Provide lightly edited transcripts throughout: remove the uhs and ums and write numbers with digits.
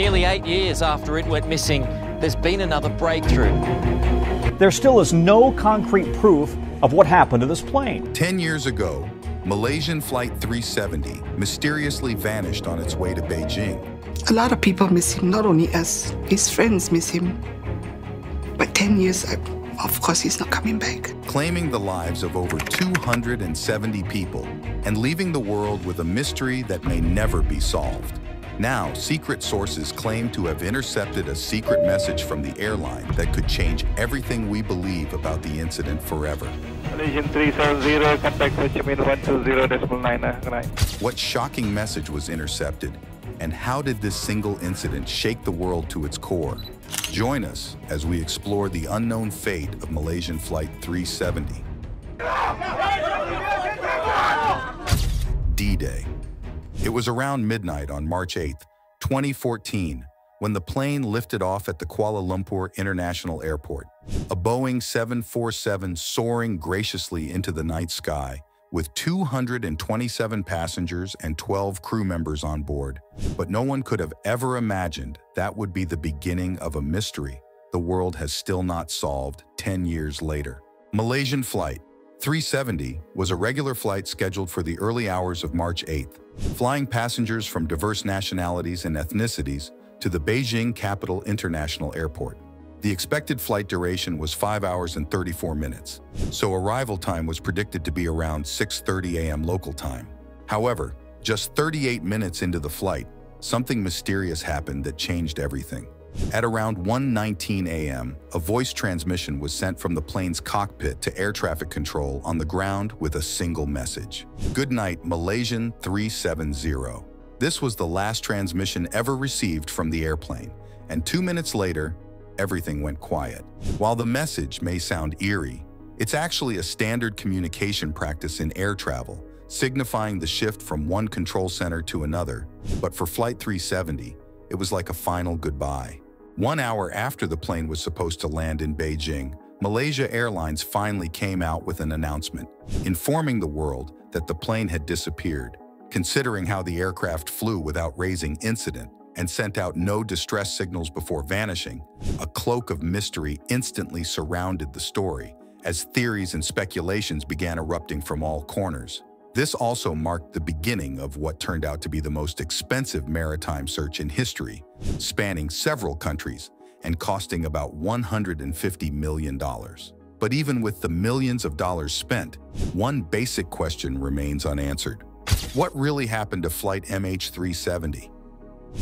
Nearly 8 years after it went missing, there's been another breakthrough. There still is no concrete proof of what happened to this plane. 10 years ago, Malaysian Flight 370 mysteriously vanished on its way to Beijing. A lot of people miss him, not only us, his friends miss him. But 10 years, of course, he's not coming back. Claiming the lives of over 270 people and leaving the world with a mystery that may never be solved. Now, secret sources claim to have intercepted a secret message from the airline that could change everything we believe about the incident forever. Malaysian 370, contact Ho Chi Minh 120.9. What shocking message was intercepted, and how did this single incident shake the world to its core? Join us as we explore the unknown fate of Malaysian Flight 370. D-Day. It was around midnight on March 8, 2014, when the plane lifted off at the Kuala Lumpur International Airport. A Boeing 747 soaring graciously into the night sky with 227 passengers and 12 crew members on board. But no one could have ever imagined that would be the beginning of a mystery the world has still not solved 10 years later. Malaysian Flight 370 was a regular flight scheduled for the early hours of March 8th, flying passengers from diverse nationalities and ethnicities to the Beijing Capital International Airport. The expected flight duration was 5 hours and 34 minutes, so arrival time was predicted to be around 6:30 a.m. local time. However, just 38 minutes into the flight, something mysterious happened that changed everything. At around 1:19 a.m., a voice transmission was sent from the plane's cockpit to air traffic control on the ground with a single message. "Good night, Malaysian 370. This was the last transmission ever received from the airplane, and 2 minutes later, everything went quiet. While the message may sound eerie, it's actually a standard communication practice in air travel, signifying the shift from one control center to another. But for Flight 370, it was like a final goodbye. 1 hour after the plane was supposed to land in Beijing, Malaysia Airlines finally came out with an announcement, informing the world that the plane had disappeared. Considering how the aircraft flew without raising incident and sent out no distress signals before vanishing, a cloak of mystery instantly surrounded the story as theories and speculations began erupting from all corners. This also marked the beginning of what turned out to be the most expensive maritime search in history, spanning several countries and costing about $150 million. But even with the millions of dollars spent, one basic question remains unanswered. What really happened to Flight MH370?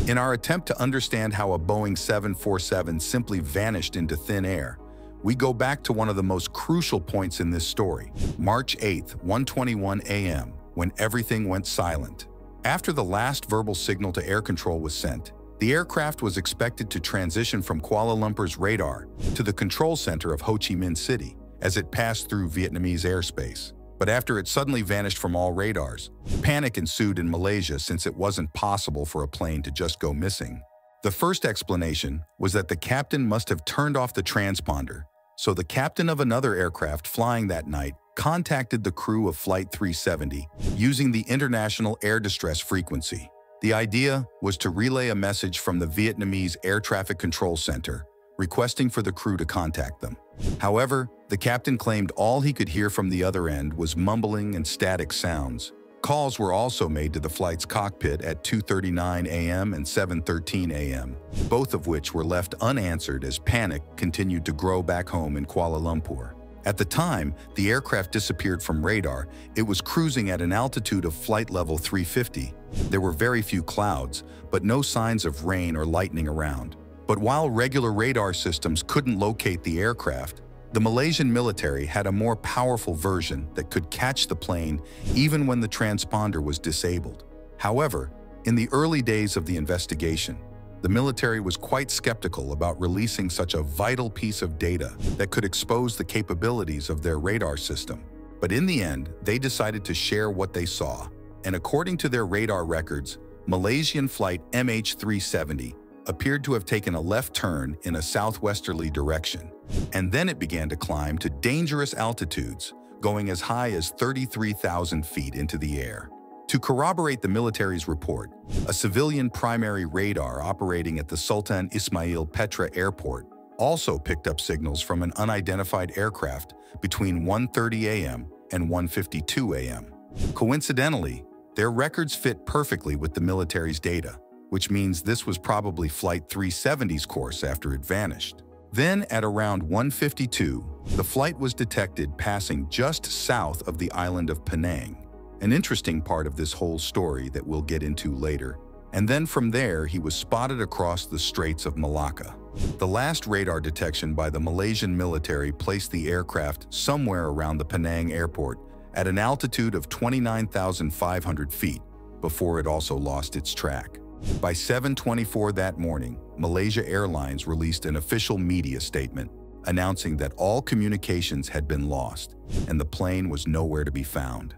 In our attempt to understand how a Boeing 747 simply vanished into thin air, we go back to one of the most crucial points in this story, March 8th, 1:21 a.m., when everything went silent. After the last verbal signal to air control was sent, the aircraft was expected to transition from Kuala Lumpur's radar to the control center of Ho Chi Minh City as it passed through Vietnamese airspace. But after it suddenly vanished from all radars, panic ensued in Malaysia since it wasn't possible for a plane to just go missing. The first explanation was that the captain must have turned off the transponder, so the captain of another aircraft flying that night contacted the crew of Flight 370 using the International Air Distress Frequency. The idea was to relay a message from the Vietnamese Air Traffic Control Center, requesting for the crew to contact them. However, the captain claimed all he could hear from the other end was mumbling and static sounds. Calls were also made to the flight's cockpit at 2:39 a.m. and 7:13 a.m., both of which were left unanswered as panic continued to grow back home in Kuala Lumpur. At the time the aircraft disappeared from radar, it was cruising at an altitude of flight level 350. There were very few clouds, but no signs of rain or lightning around. But while regular radar systems couldn't locate the aircraft, the Malaysian military had a more powerful version that could catch the plane even when the transponder was disabled. However, in the early days of the investigation, the military was quite skeptical about releasing such a vital piece of data that could expose the capabilities of their radar system. But in the end, they decided to share what they saw. And according to their radar records, Malaysian Flight MH370 appeared to have taken a left turn in a southwesterly direction, and then it began to climb to dangerous altitudes, going as high as 33,000 feet into the air. To corroborate the military's report, a civilian primary radar operating at the Sultan Ismail Petra Airport also picked up signals from an unidentified aircraft between 1:30 a.m. and 1:52 a.m. Coincidentally, their records fit perfectly with the military's data, which means this was probably Flight 370's course after it vanished. Then, at around 1:52, the flight was detected passing just south of the island of Penang, an interesting part of this whole story that we'll get into later. And then from there, he was spotted across the Straits of Malacca. The last radar detection by the Malaysian military placed the aircraft somewhere around the Penang airport at an altitude of 29,500 feet before it also lost its track. By 7:24 that morning, Malaysia Airlines released an official media statement announcing that all communications had been lost and the plane was nowhere to be found.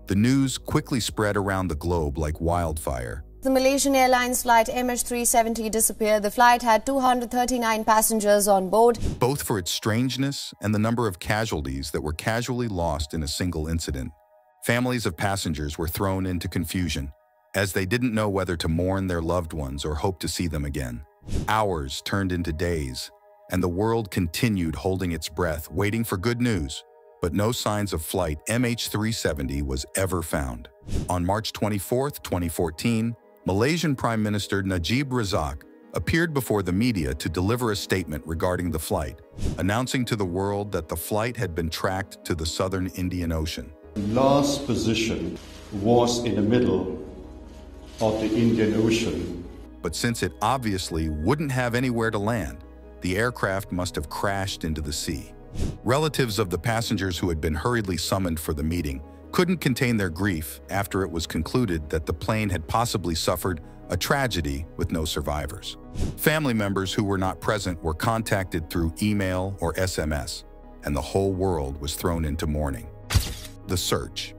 The news quickly spread around the globe like wildfire. The Malaysian Airlines flight MH370 disappeared. The flight had 239 passengers on board, Both for its strangeness and the number of casualties that were casually lost in a single incident. Families of passengers were thrown into confusion, as they didn't know whether to mourn their loved ones or hope to see them again. Hours turned into days, and the world continued holding its breath, waiting for good news. But no signs of flight MH370 was ever found. On March 24, 2014, Malaysian Prime Minister Najib Razak appeared before the media to deliver a statement regarding the flight, announcing to the world that the flight had been tracked to the southern Indian Ocean. Last position was in the middle of the Indian Ocean. But since it obviously wouldn't have anywhere to land, the aircraft must have crashed into the sea. Relatives of the passengers who had been hurriedly summoned for the meeting couldn't contain their grief after it was concluded that the plane had possibly suffered a tragedy with no survivors. Family members who were not present were contacted through email or SMS, and the whole world was thrown into mourning. The search.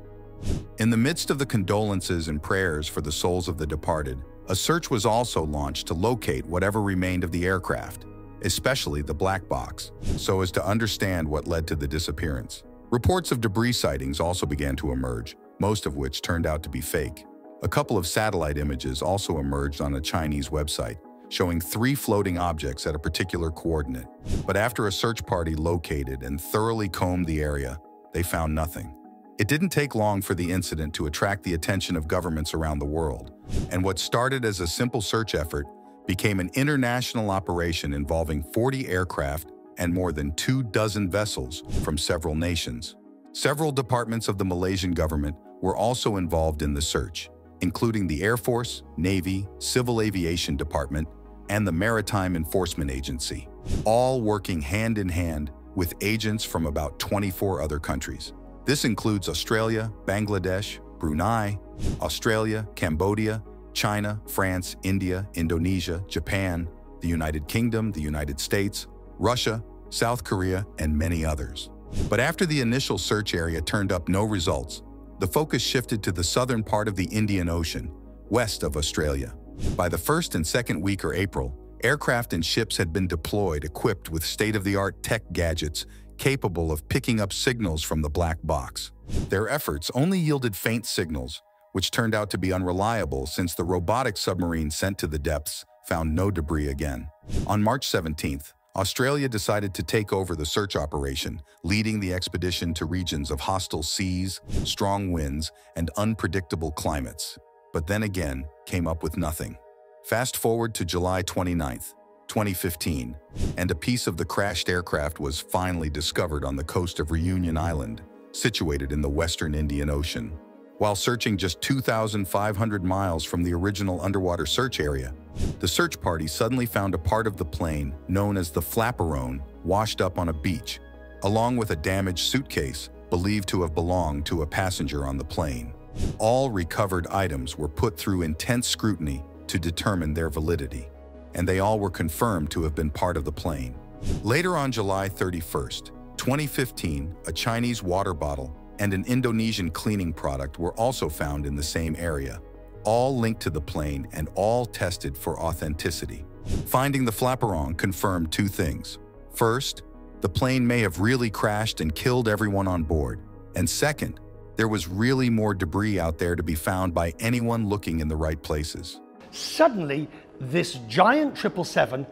In the midst of the condolences and prayers for the souls of the departed, a search was also launched to locate whatever remained of the aircraft, especially the black box, so as to understand what led to the disappearance. Reports of debris sightings also began to emerge, most of which turned out to be fake. A couple of satellite images also emerged on a Chinese website, showing 3 floating objects at a particular coordinate. But after a search party located and thoroughly combed the area, they found nothing. It didn't take long for the incident to attract the attention of governments around the world, and what started as a simple search effort became an international operation involving 40 aircraft and more than 24 vessels from several nations. Several departments of the Malaysian government were also involved in the search, including the Air Force, Navy, Civil Aviation Department, and the Maritime Enforcement Agency, all working hand in hand with agents from about 24 other countries. This includes Australia, Bangladesh, Brunei, Australia, Cambodia, China, France, India, Indonesia, Japan, the United Kingdom, the United States, Russia, South Korea, and many others. But after the initial search area turned up no results, the focus shifted to the southern part of the Indian Ocean, west of Australia. By the first and second week of April, aircraft and ships had been deployed equipped with state-of-the-art tech gadgets capable of picking up signals from the black box. Their efforts only yielded faint signals, which turned out to be unreliable since the robotic submarine sent to the depths found no debris again. On March 17th, Australia decided to take over the search operation, leading the expedition to regions of hostile seas, strong winds, and unpredictable climates. But then again, came up with nothing. Fast forward to July 29th, 2015, and a piece of the crashed aircraft was finally discovered on the coast of Reunion Island, situated in the western Indian Ocean. While searching just 2,500 miles from the original underwater search area, the search party suddenly found a part of the plane known as the flaperon washed up on a beach, along with a damaged suitcase believed to have belonged to a passenger on the plane. All recovered items were put through intense scrutiny to determine their validity, and they all were confirmed to have been part of the plane. Later on July 31st, 2015, a Chinese water bottle and an Indonesian cleaning product were also found in the same area, all linked to the plane and all tested for authenticity. Finding the flaperon confirmed 2 things. First, the plane may have really crashed and killed everyone on board. And second, there was really more debris out there to be found by anyone looking in the right places. Suddenly, this giant 777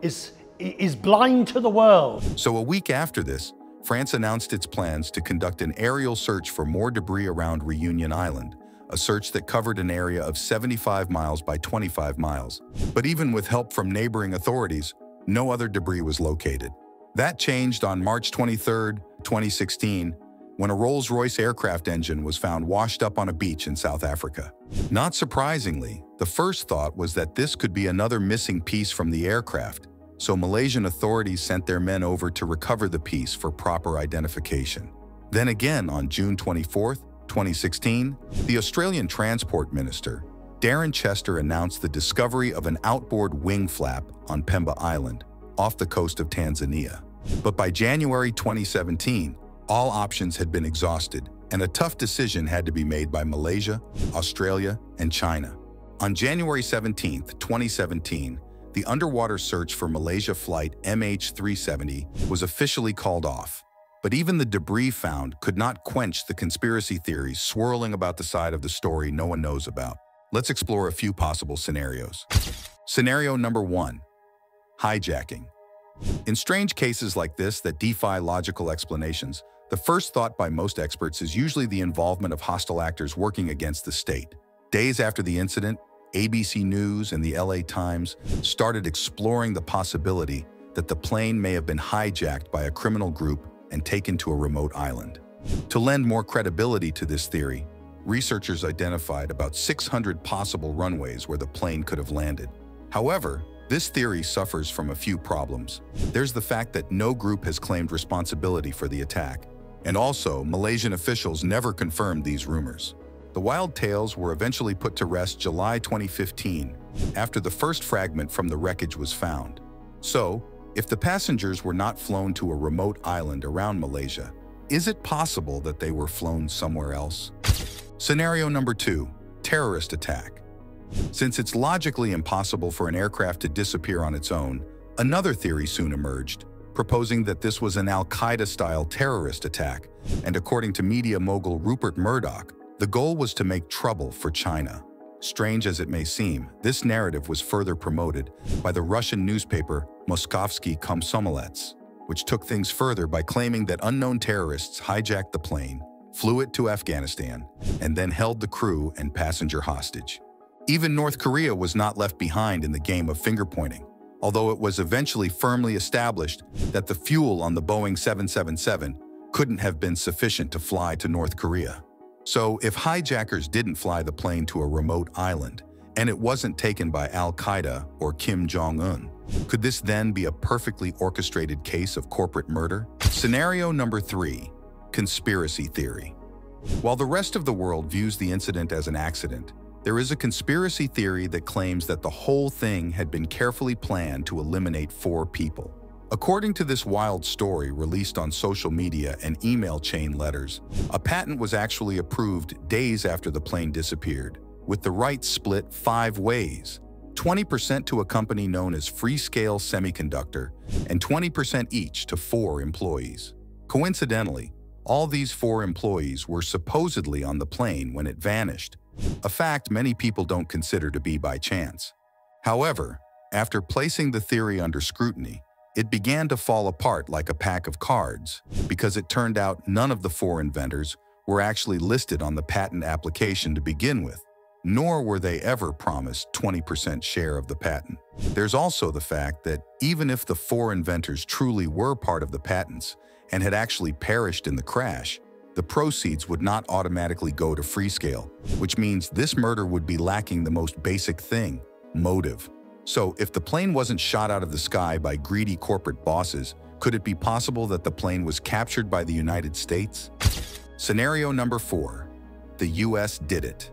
is blind to the world. So a week after this, France announced its plans to conduct an aerial search for more debris around Reunion Island, a search that covered an area of 75 miles by 25 miles. But even with help from neighboring authorities, no other debris was located. That changed on March 23, 2016, when a Rolls-Royce aircraft engine was found washed up on a beach in South Africa. Not surprisingly, the first thought was that this could be another missing piece from the aircraft, so Malaysian authorities sent their men over to recover the piece for proper identification. Then again, on June 24, 2016, the Australian Transport Minister, Darren Chester, announced the discovery of an outboard wing flap on Pemba Island, off the coast of Tanzania. But by January 2017, all options had been exhausted, and a tough decision had to be made by Malaysia, Australia, and China. On January 17, 2017, the underwater search for Malaysia Flight MH370 was officially called off. But even the debris found could not quench the conspiracy theories swirling about the side of the story no one knows about. Let's explore a few possible scenarios. Scenario number 1. Hijacking. In strange cases like this that defy logical explanations, the first thought by most experts is usually the involvement of hostile actors working against the state. Days after the incident, ABC News and the LA Times started exploring the possibility that the plane may have been hijacked by a criminal group and taken to a remote island. To lend more credibility to this theory, researchers identified about 600 possible runways where the plane could have landed. However, this theory suffers from a few problems. There's the fact that no group has claimed responsibility for the attack, and also Malaysian officials never confirmed these rumors. The wild tales were eventually put to rest July 2015, after the first fragment from the wreckage was found. So, if the passengers were not flown to a remote island around Malaysia, is it possible that they were flown somewhere else? Scenario number 2, terrorist attack. Since it's logically impossible for an aircraft to disappear on its own, another theory soon emerged, proposing that this was an Al-Qaeda-style terrorist attack, and according to media mogul Rupert Murdoch, the goal was to make trouble for China. Strange as it may seem, this narrative was further promoted by the Russian newspaper Moskovsky Komsomolets, which took things further by claiming that unknown terrorists hijacked the plane, flew it to Afghanistan, and then held the crew and passenger hostage. Even North Korea was not left behind in the game of finger-pointing, although it was eventually firmly established that the fuel on the Boeing 777 couldn't have been sufficient to fly to North Korea. So, if hijackers didn't fly the plane to a remote island, and it wasn't taken by Al-Qaeda or Kim Jong-un, could this then be a perfectly orchestrated case of corporate murder? Scenario number 3, conspiracy theory. While the rest of the world views the incident as an accident, there is a conspiracy theory that claims that the whole thing had been carefully planned to eliminate 4 people. According to this wild story released on social media and email chain letters, a patent was actually approved days after the plane disappeared, with the rights split 5 ways: 20% to a company known as Freescale Semiconductor, and 20% each to 4 employees. Coincidentally, all these 4 employees were supposedly on the plane when it vanished, a fact many people don't consider to be by chance. However, after placing the theory under scrutiny, it began to fall apart like a pack of cards, because it turned out none of the 4 inventors were actually listed on the patent application to begin with, nor were they ever promised 20% share of the patent. There's also the fact that even if the 4 inventors truly were part of the patents and had actually perished in the crash, the proceeds would not automatically go to Freescale, which means this murder would be lacking the most basic thing: motive. So, if the plane wasn't shot out of the sky by greedy corporate bosses, could it be possible that the plane was captured by the United States? Scenario number 4. The US did it.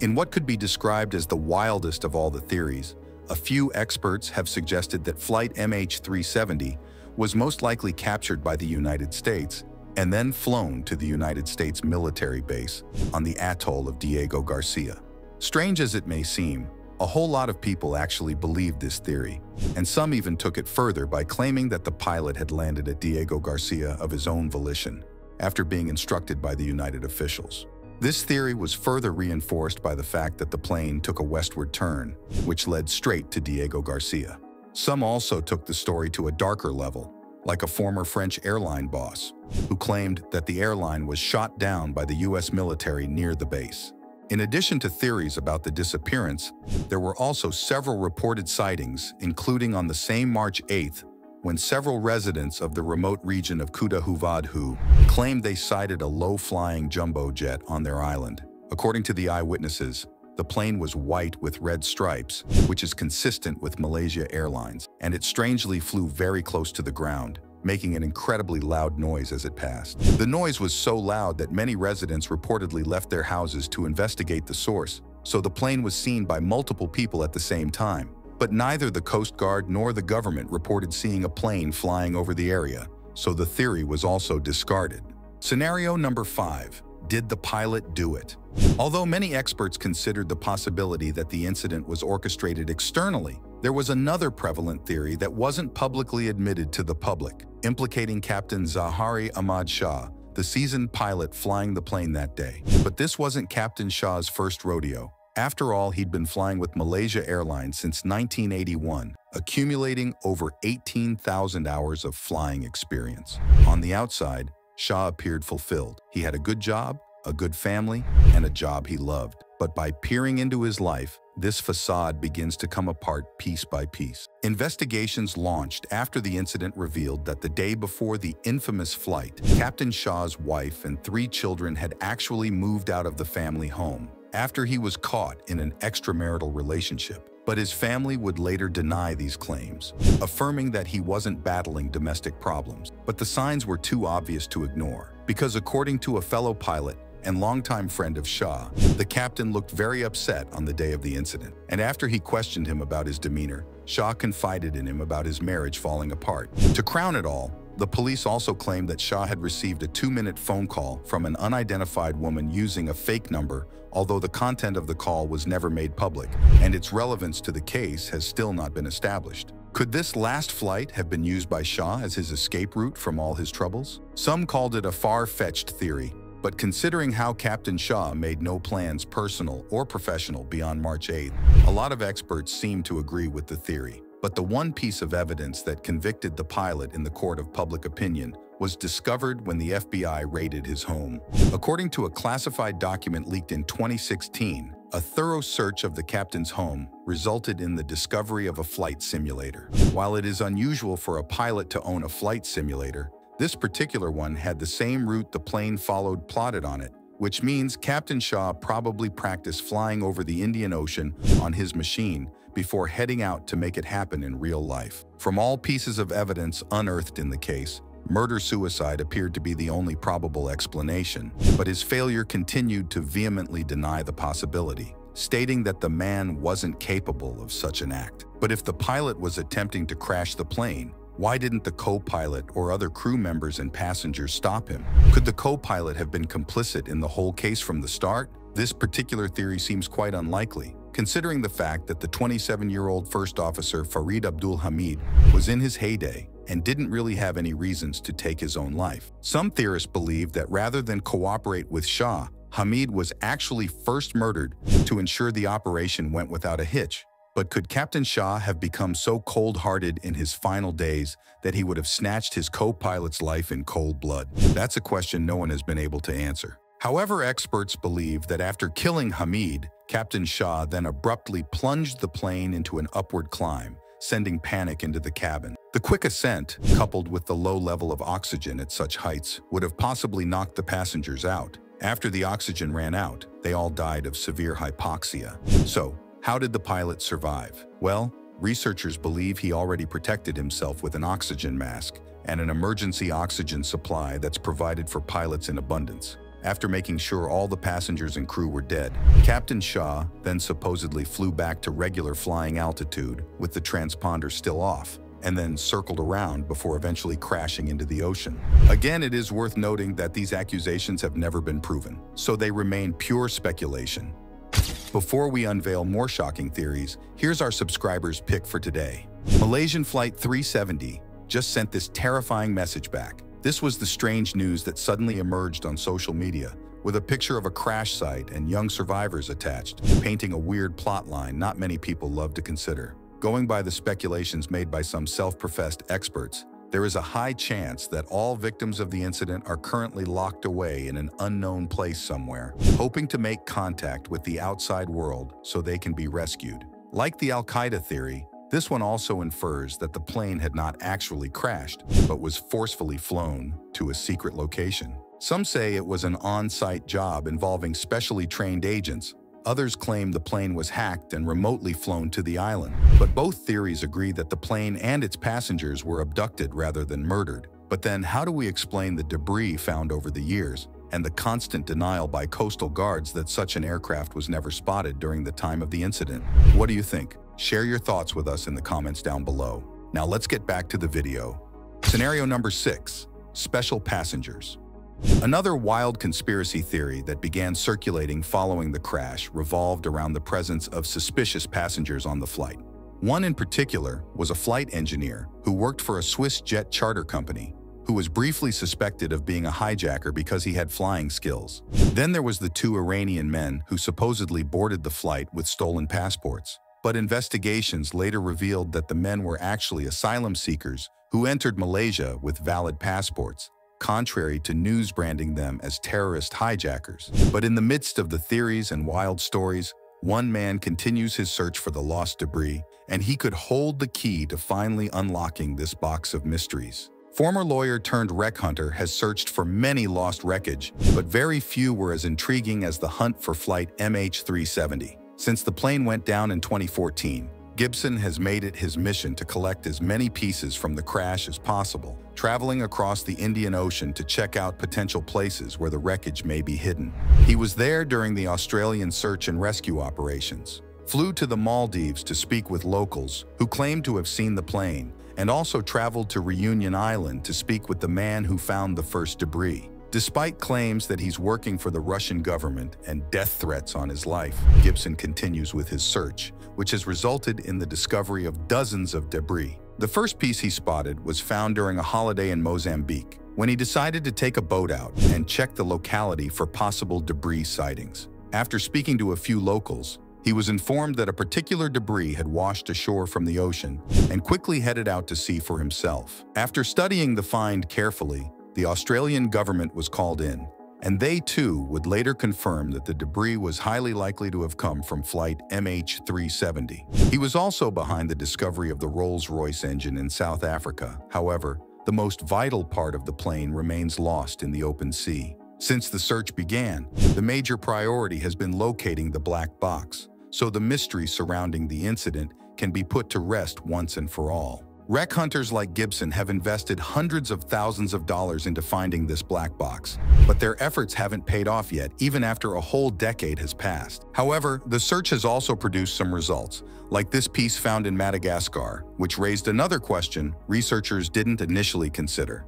In what could be described as the wildest of all the theories, a few experts have suggested that flight MH370 was most likely captured by the United States and then flown to the United States military base on the atoll of Diego Garcia. Strange as it may seem, a whole lot of people actually believed this theory, and some even took it further by claiming that the pilot had landed at Diego Garcia of his own volition. after being instructed by the United officials. This theory was further reinforced by the fact that the plane took a westward turn, which led straight to Diego Garcia. Some also took the story to a darker level, like a former French airline boss, who claimed that the airline was shot down by the US military near the base. In addition to theories about the disappearance, there were also several reported sightings, including on the same March 8th, when several residents of the remote region of Kuta Huvadhu claimed they sighted a low-flying jumbo jet on their island. According to the eyewitnesses, the plane was white with red stripes, which is consistent with Malaysia Airlines, and it strangely flew very close to the ground, making an incredibly loud noise as it passed. The noise was so loud that many residents reportedly left their houses to investigate the source, so the plane was seen by multiple people at the same time. But neither the Coast Guard nor the government reported seeing a plane flying over the area, so the theory was also discarded. Scenario number 5. Did the pilot do it? Although many experts considered the possibility that the incident was orchestrated externally, there was another prevalent theory that wasn't publicly admitted to the public, implicating Captain Zahari Ahmad Shah, the seasoned pilot flying the plane that day. But this wasn't Captain Shah's first rodeo. After all, he'd been flying with Malaysia Airlines since 1981, accumulating over 18,000 hours of flying experience. On the outside, Shah appeared fulfilled. He had a good job, a good family, and a job he loved. But by peering into his life, this facade begins to come apart piece by piece. Investigations launched after the incident revealed that the day before the infamous flight, Captain Shah's wife and 3 children had actually moved out of the family home after he was caught in an extramarital relationship. But his family would later deny these claims, affirming that he wasn't battling domestic problems. But the signs were too obvious to ignore, because according to a fellow pilot and longtime friend of Shah, the captain looked very upset on the day of the incident. And after he questioned him about his demeanor, Shah confided in him about his marriage falling apart. To crown it all, the police also claimed that Shah had received a 2-minute phone call from an unidentified woman using a fake number, although the content of the call was never made public, and its relevance to the case has still not been established. Could this last flight have been used by Shah as his escape route from all his troubles? Some called it a far-fetched theory, but considering how Captain Shah made no plans, personal or professional, beyond March 8th, a lot of experts seem to agree with the theory. But the one piece of evidence that convicted the pilot in the court of public opinion was discovered when the FBI raided his home. According to a classified document leaked in 2016, a thorough search of the captain's home resulted in the discovery of a flight simulator. While it is unusual for a pilot to own a flight simulator, this particular one had the same route the plane followed plotted on it, which means Captain Shah probably practiced flying over the Indian Ocean on his machine before heading out to make it happen in real life. From all pieces of evidence unearthed in the case, murder-suicide appeared to be the only probable explanation, but his failure continued to vehemently deny the possibility, stating that the man wasn't capable of such an act. But if the pilot was attempting to crash the plane, why didn't the co-pilot or other crew members and passengers stop him? Could the co-pilot have been complicit in the whole case from the start? This particular theory seems quite unlikely, considering the fact that the 27-year-old first officer Farid Abdul Hamid was in his heyday and didn't really have any reasons to take his own life. Some theorists believe that rather than cooperate with Shah, Hamid was actually first murdered to ensure the operation went without a hitch. But could Captain Shah have become so cold-hearted in his final days that he would have snatched his co-pilot's life in cold blood? That's a question no one has been able to answer. However, experts believe that after killing Hamid, Captain Shah then abruptly plunged the plane into an upward climb, sending panic into the cabin. The quick ascent, coupled with the low level of oxygen at such heights, would have possibly knocked the passengers out. After the oxygen ran out, they all died of severe hypoxia. So, how did the pilot survive? Well, researchers believe he already protected himself with an oxygen mask and an emergency oxygen supply that's provided for pilots in abundance. After making sure all the passengers and crew were dead, Captain Shah then supposedly flew back to regular flying altitude with the transponder still off, and then circled around before eventually crashing into the ocean. Again, it is worth noting that these accusations have never been proven, so they remain pure speculation. Before we unveil more shocking theories, here's our subscribers' pick for today. Malaysian Flight 370 just sent this terrifying message back. This was the strange news that suddenly emerged on social media, with a picture of a crash site and young survivors attached, painting a weird plotline not many people love to consider. Going by the speculations made by some self-professed experts, there is a high chance that all victims of the incident are currently locked away in an unknown place somewhere, hoping to make contact with the outside world so they can be rescued. Like the Al-Qaeda theory, this one also infers that the plane had not actually crashed, but was forcefully flown to a secret location. Some say it was an on-site job involving specially trained agents. Others claim the plane was hacked and remotely flown to the island. But both theories agree that the plane and its passengers were abducted rather than murdered. But then how do we explain the debris found over the years and the constant denial by coastal guards that such an aircraft was never spotted during the time of the incident? What do you think? Share your thoughts with us in the comments down below. Now let's get back to the video. Scenario number 6, special passengers. Another wild conspiracy theory that began circulating following the crash revolved around the presence of suspicious passengers on the flight. One in particular was a flight engineer who worked for a Swiss jet charter company, who was briefly suspected of being a hijacker because he had flying skills. Then there was the 2 Iranian men who supposedly boarded the flight with stolen passports. But investigations later revealed that the men were actually asylum seekers who entered Malaysia with valid passports, contrary to news branding them as terrorist hijackers. But in the midst of the theories and wild stories, one man continues his search for the lost debris, and he could hold the key to finally unlocking this box of mysteries. Former lawyer turned wreck hunter has searched for many lost wreckage, but very few were as intriguing as the hunt for flight MH370. Since the plane went down in 2014, Gibson has made it his mission to collect as many pieces from the crash as possible, traveling across the Indian Ocean to check out potential places where the wreckage may be hidden. He was there during the Australian search and rescue operations, flew to the Maldives to speak with locals who claimed to have seen the plane, and also traveled to Reunion Island to speak with the man who found the first debris. Despite claims that he's working for the Russian government and death threats on his life, Gibson continues with his search, which has resulted in the discovery of dozens of debris. The first piece he spotted was found during a holiday in Mozambique, when he decided to take a boat out and check the locality for possible debris sightings. After speaking to a few locals, he was informed that a particular debris had washed ashore from the ocean and quickly headed out to sea for himself. After studying the find carefully, the Australian government was called in, and they too would later confirm that the debris was highly likely to have come from flight MH370. He was also behind the discovery of the Rolls-Royce engine in South Africa. However, the most vital part of the plane remains lost in the open sea. Since the search began, the major priority has been locating the black box, so the mystery surrounding the incident can be put to rest once and for all. Wreck hunters like Gibson have invested hundreds of thousands of dollars into finding this black box, but their efforts haven't paid off yet, even after a whole decade has passed. However, the search has also produced some results, like this piece found in Madagascar, which raised another question researchers didn't initially consider: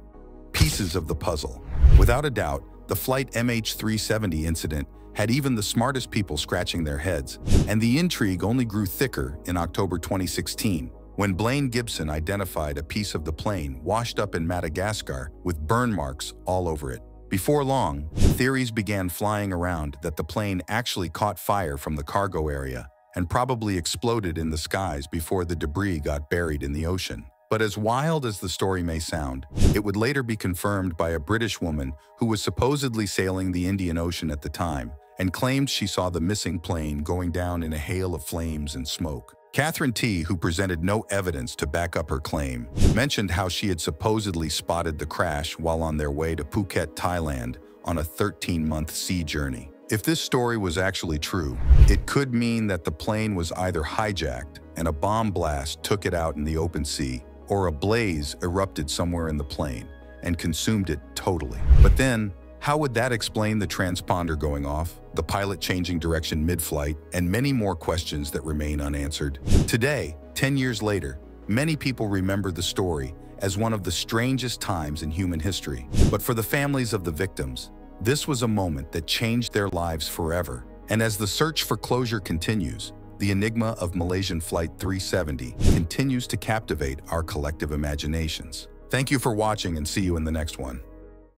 pieces of the puzzle. Without a doubt, the flight MH370 incident had even the smartest people scratching their heads, and the intrigue only grew thicker in October 2016, when Blaine Gibson identified a piece of the plane washed up in Madagascar with burn marks all over it. Before long, theories began flying around that the plane actually caught fire from the cargo area and probably exploded in the skies before the debris got buried in the ocean. But as wild as the story may sound, it would later be confirmed by a British woman who was supposedly sailing the Indian Ocean at the time and claimed she saw the missing plane going down in a hail of flames and smoke. Catherine T., who presented no evidence to back up her claim, mentioned how she had supposedly spotted the crash while on their way to Phuket, Thailand, on a 13-month sea journey. If this story was actually true, it could mean that the plane was either hijacked and a bomb blast took it out in the open sea, or a blaze erupted somewhere in the plane and consumed it totally. But then, how would that explain the transponder going off, the pilot changing direction mid-flight, and many more questions that remain unanswered? Today, 10 years later, many people remember the story as one of the strangest times in human history. But for the families of the victims, this was a moment that changed their lives forever. And as the search for closure continues, the enigma of Malaysian Flight 370 continues to captivate our collective imaginations. Thank you for watching and see you in the next one.